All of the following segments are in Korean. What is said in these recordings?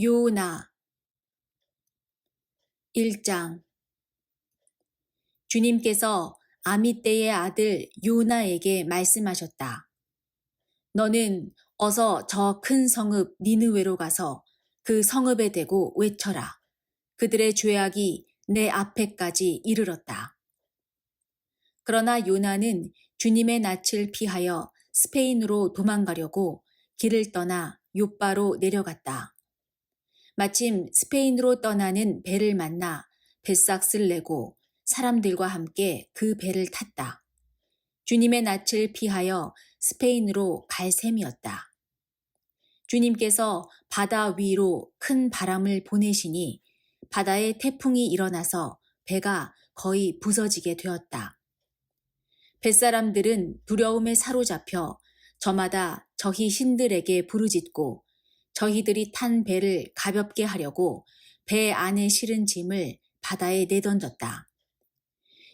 요나 1장. 주님께서 아미떼의 아들 요나에게 말씀하셨다. 너는 어서 저 큰 성읍 니느웨로 가서 그 성읍에 대고 외쳐라. 그들의 죄악이 내 앞에까지 이르렀다. 그러나 요나는 주님의 낯을 피하여 스페인으로 도망가려고 길을 떠나 욥바로 내려갔다. 마침 스페인으로 떠나는 배를 만나 뱃삭을 내고 사람들과 함께 그 배를 탔다. 주님의 낯을 피하여 스페인으로 갈 셈이었다. 주님께서 바다 위로 큰 바람을 보내시니 바다에 태풍이 일어나서 배가 거의 부서지게 되었다. 뱃사람들은 두려움에 사로잡혀 저마다 저희 신들에게 부르짖고 저희들이 탄 배를 가볍게 하려고 배 안에 실은 짐을 바다에 내던졌다.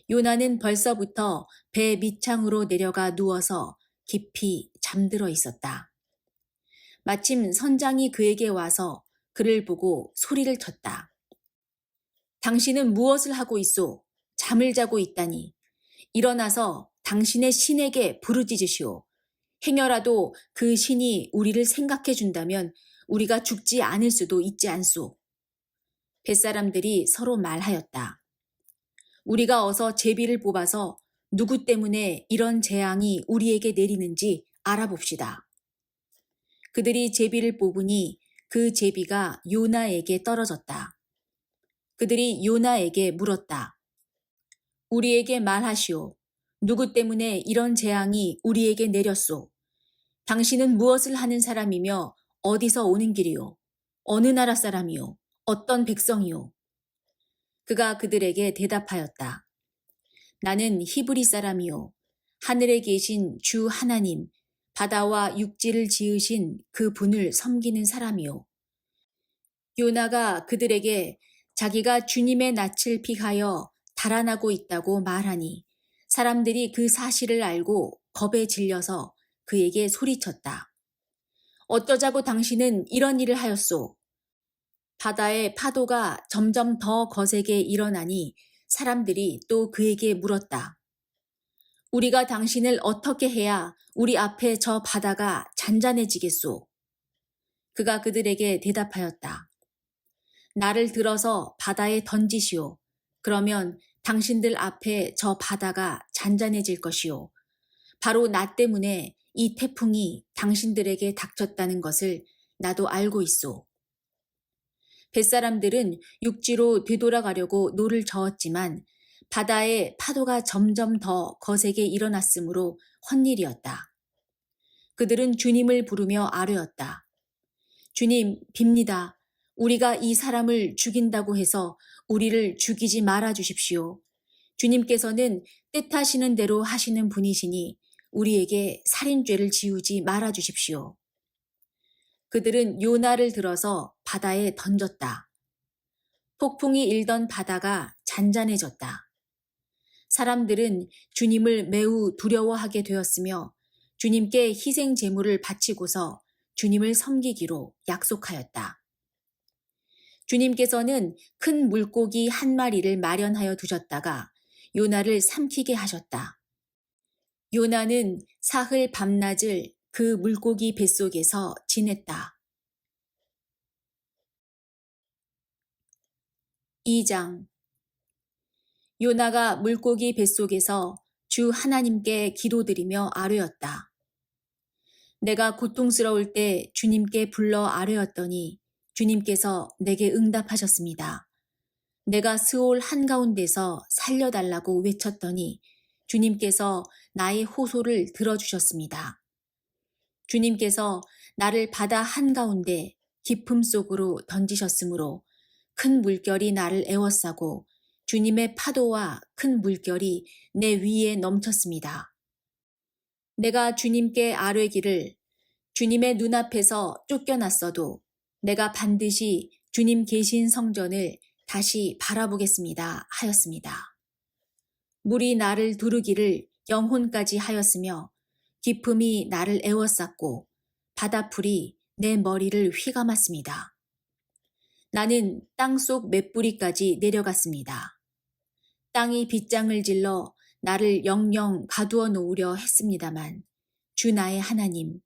요나는 벌써부터 배 밑창으로 내려가 누워서 깊이 잠들어 있었다. 마침 선장이 그에게 와서 그를 보고 소리를 쳤다. 당신은 무엇을 하고 있소? 잠을 자고 있다니. 일어나서 당신의 신에게 부르짖으시오. 행여라도 그 신이 우리를 생각해 준다면 우리가 죽지 않을 수도 있지 않소. 뱃사람들이 서로 말하였다. 우리가 어서 제비를 뽑아서 누구 때문에 이런 재앙이 우리에게 내리는지 알아봅시다. 그들이 제비를 뽑으니 그 제비가 요나에게 떨어졌다. 그들이 요나에게 물었다. 우리에게 말하시오. 누구 때문에 이런 재앙이 우리에게 내렸소? 당신은 무엇을 하는 사람이며 어디서 오는 길이요? 어느 나라 사람이요? 어떤 백성이요? 그가 그들에게 대답하였다. 나는 히브리 사람이요. 하늘에 계신 주 하나님, 바다와 육지를 지으신 그 분을 섬기는 사람이요. 요나가 그들에게 자기가 주님의 낯을 피하여 달아나고 있다고 말하니 사람들이 그 사실을 알고 겁에 질려서 그에게 소리쳤다. 어쩌자고 당신은 이런 일을 하였소? 바다의 파도가 점점 더 거세게 일어나니 사람들이 또 그에게 물었다. 우리가 당신을 어떻게 해야 우리 앞에 저 바다가 잔잔해지겠소? 그가 그들에게 대답하였다. 나를 들어서 바다에 던지시오. 그러면 당신들 앞에 저 바다가 잔잔해질 것이오. 바로 나 때문에 이 태풍이 당신들에게 닥쳤다는 것을 나도 알고 있소. 뱃사람들은 육지로 되돌아가려고 노를 저었지만 바다의 파도가 점점 더 거세게 일어났으므로 헛일이었다. 그들은 주님을 부르며 아뢰었다. 주님, 빕니다. 우리가 이 사람을 죽인다고 해서 우리를 죽이지 말아 주십시오. 주님께서는 뜻하시는 대로 하시는 분이시니 우리에게 살인죄를 지우지 말아 주십시오. 그들은 요나를 들어서 바다에 던졌다. 폭풍이 일던 바다가 잔잔해졌다. 사람들은 주님을 매우 두려워하게 되었으며 주님께 희생 제물을 바치고서 주님을 섬기기로 약속하였다. 주님께서는 큰 물고기 한 마리를 마련하여 두셨다가 요나를 삼키게 하셨다. 요나는 사흘 밤낮을 그 물고기 뱃속에서 지냈다. 2장. 요나가 물고기 뱃속에서 주 하나님께 기도드리며 아뢰었다. 내가 고통스러울 때 주님께 불러 아뢰었더니 주님께서 내게 응답하셨습니다. 내가 스올 한가운데서 살려달라고 외쳤더니 주님께서 나의 호소를 들어주셨습니다. 주님께서 나를 바다 한가운데 깊음 속으로 던지셨으므로 큰 물결이 나를 에워싸고 주님의 파도와 큰 물결이 내 위에 넘쳤습니다. 내가 주님께 아뢰기를 주님의 눈앞에서 쫓겨났어도 내가 반드시 주님 계신 성전을 다시 바라보겠습니다 하였습니다. 물이 나를 두르기를 영혼까지 하였으며 깊음이 나를 에워쌌고 바다풀이 내 머리를 휘감았습니다. 나는 땅속 맷뿌리까지 내려갔습니다. 땅이 빗장을 질러 나를 영영 가두어 놓으려 했습니다만 주 나의 하나님,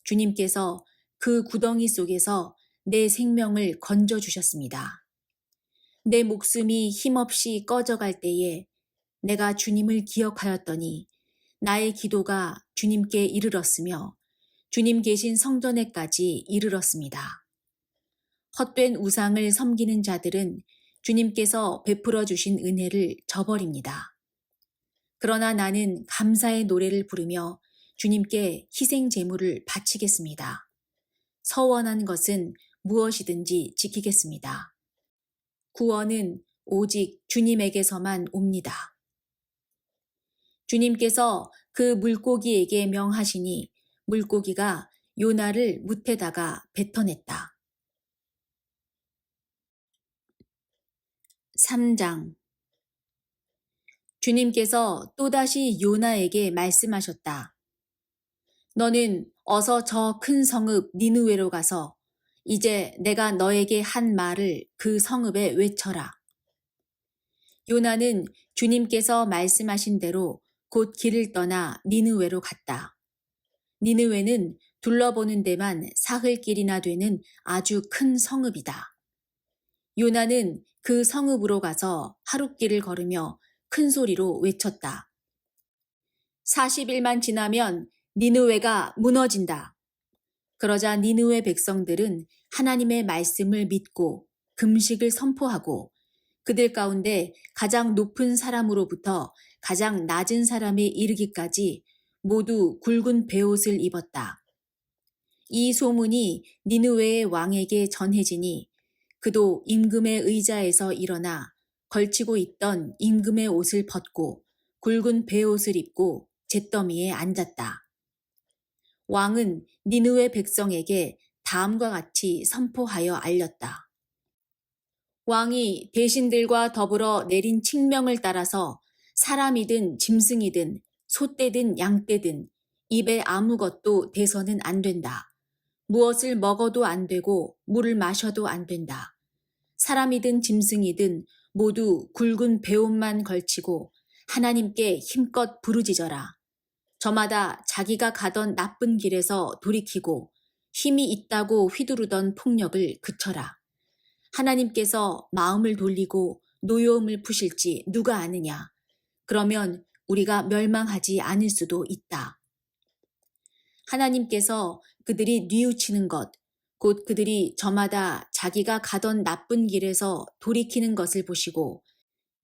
주님께서 그 구덩이 속에서 내 생명을 건져 주셨습니다. 내 목숨이 힘없이 꺼져갈 때에 내가 주님을 기억하였더니 나의 기도가 주님께 이르렀으며 주님 계신 성전에까지 이르렀습니다. 헛된 우상을 섬기는 자들은 주님께서 베풀어 주신 은혜를 저버립니다. 그러나 나는 감사의 노래를 부르며 주님께 희생 제물을 바치겠습니다. 서원한 것은 무엇이든지 지키겠습니다. 구원은 오직 주님에게서만 옵니다. 주님께서 그 물고기에게 명하시니 물고기가 요나를 뭇에다가 뱉어냈다. 3장. 주님께서 또다시 요나에게 말씀하셨다. 너는 어서 저 큰 성읍 니느웨로 가서 이제 내가 너에게 한 말을 그 성읍에 외쳐라. 요나는 주님께서 말씀하신 대로 곧 길을 떠나 니느웨로 갔다. 니느웨는 둘러보는 데만 사흘길이나 되는 아주 큰 성읍이다. 요나는 그 성읍으로 가서 하룻길을 걸으며 큰 소리로 외쳤다. 40일만 지나면 니느웨가 무너진다. 그러자 니느웨 백성들은 하나님의 말씀을 믿고 금식을 선포하고 그들 가운데 가장 높은 사람으로부터 가장 낮은 사람에 이르기까지 모두 굵은 베옷을 입었다. 이 소문이 니느웨의 왕에게 전해지니 그도 임금의 의자에서 일어나 걸치고 있던 임금의 옷을 벗고 굵은 베옷을 입고 잿더미에 앉았다. 왕은 니느웨 백성에게 다음과 같이 선포하여 알렸다. 왕이 대신들과 더불어 내린 칙명을 따라서 사람이든 짐승이든 소떼든 양떼든 입에 아무것도 대서는 안 된다. 무엇을 먹어도 안 되고 물을 마셔도 안 된다. 사람이든 짐승이든 모두 굵은 베옷만 걸치고 하나님께 힘껏 부르짖어라. 저마다 자기가 가던 나쁜 길에서 돌이키고 힘이 있다고 휘두르던 폭력을 그쳐라. 하나님께서 마음을 돌리고 노여움을 푸실지 누가 아느냐. 그러면 우리가 멸망하지 않을 수도 있다. 하나님께서 그들이 뉘우치는 것, 곧 그들이 저마다 자기가 가던 나쁜 길에서 돌이키는 것을 보시고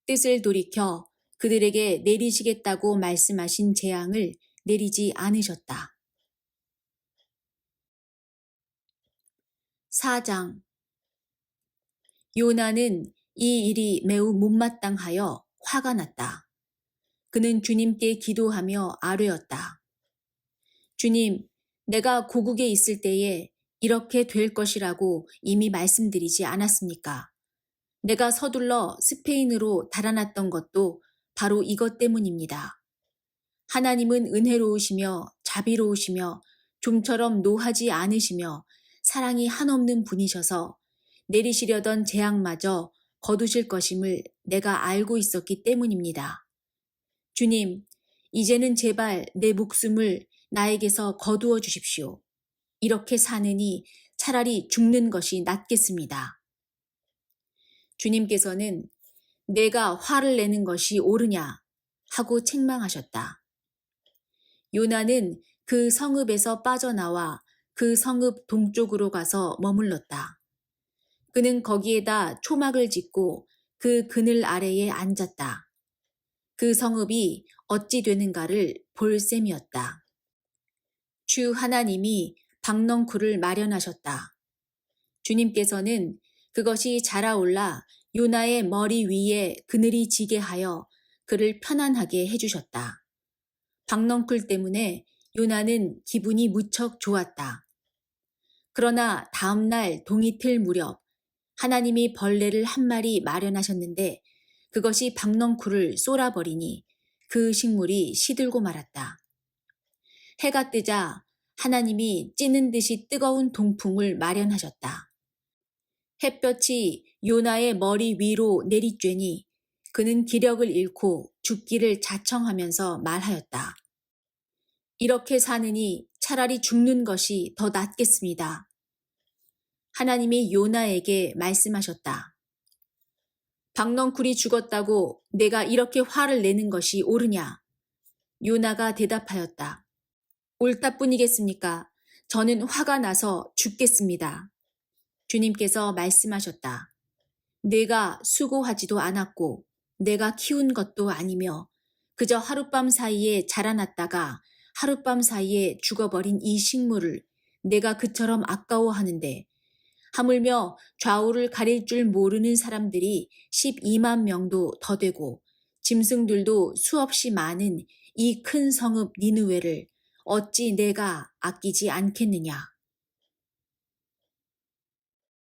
뜻을 돌이켜 그들에게 내리시겠다고 말씀하신 재앙을 내리지 않으셨다. 4장. 요나는 이 일이 매우 못마땅하여 화가 났다. 그는 주님께 기도하며 아뢰었다. 주님, 내가 고국에 있을 때에 이렇게 될 것이라고 이미 말씀드리지 않았습니까? 내가 서둘러 스페인으로 달아났던 것도 바로 이것 때문입니다. 하나님은 은혜로우시며 자비로우시며 좀처럼 노하지 않으시며 사랑이 한없는 분이셔서 내리시려던 재앙마저 거두실 것임을 내가 알고 있었기 때문입니다. 주님, 이제는 제발 내 목숨을 나에게서 거두어 주십시오. 이렇게 사느니 차라리 죽는 것이 낫겠습니다. 주님께서는 내가 화를 내는 것이 옳으냐 하고 책망하셨다. 요나는 그 성읍에서 빠져나와 그 성읍 동쪽으로 가서 머물렀다. 그는 거기에다 초막을 짓고 그 그늘 아래에 앉았다. 그 성읍이 어찌 되는가를 볼 셈이었다. 주 하나님이 박넝쿨을 마련하셨다. 주님께서는 그것이 자라올라 요나의 머리 위에 그늘이 지게 하여 그를 편안하게 해주셨다. 박넝쿨 때문에 요나는 기분이 무척 좋았다. 그러나 다음날 동이틀 무렵 하나님이 벌레를 한 마리 마련하셨는데 그것이 박넝쿨을 쏠아버리니 그 식물이 시들고 말았다. 해가 뜨자 하나님이 찌는 듯이 뜨거운 동풍을 마련하셨다. 햇볕이 요나의 머리 위로 내리쬐니 그는 기력을 잃고 죽기를 자청하면서 말하였다. 이렇게 사느니 차라리 죽는 것이 더 낫겠습니다. 하나님이 요나에게 말씀하셨다. 박넝쿨이 죽었다고 내가 이렇게 화를 내는 것이 옳으냐? 요나가 대답하였다. 옳다 뿐이겠습니까? 저는 화가 나서 죽겠습니다. 주님께서 말씀하셨다. 내가 수고하지도 않았고 내가 키운 것도 아니며 그저 하룻밤 사이에 자라났다가 하룻밤 사이에 죽어버린 이 식물을 내가 그처럼 아까워하는데 하물며 좌우를 가릴 줄 모르는 사람들이 12만 명도 더 되고 짐승들도 수없이 많은 이 큰 성읍 니느웨를 어찌 내가 아끼지 않겠느냐.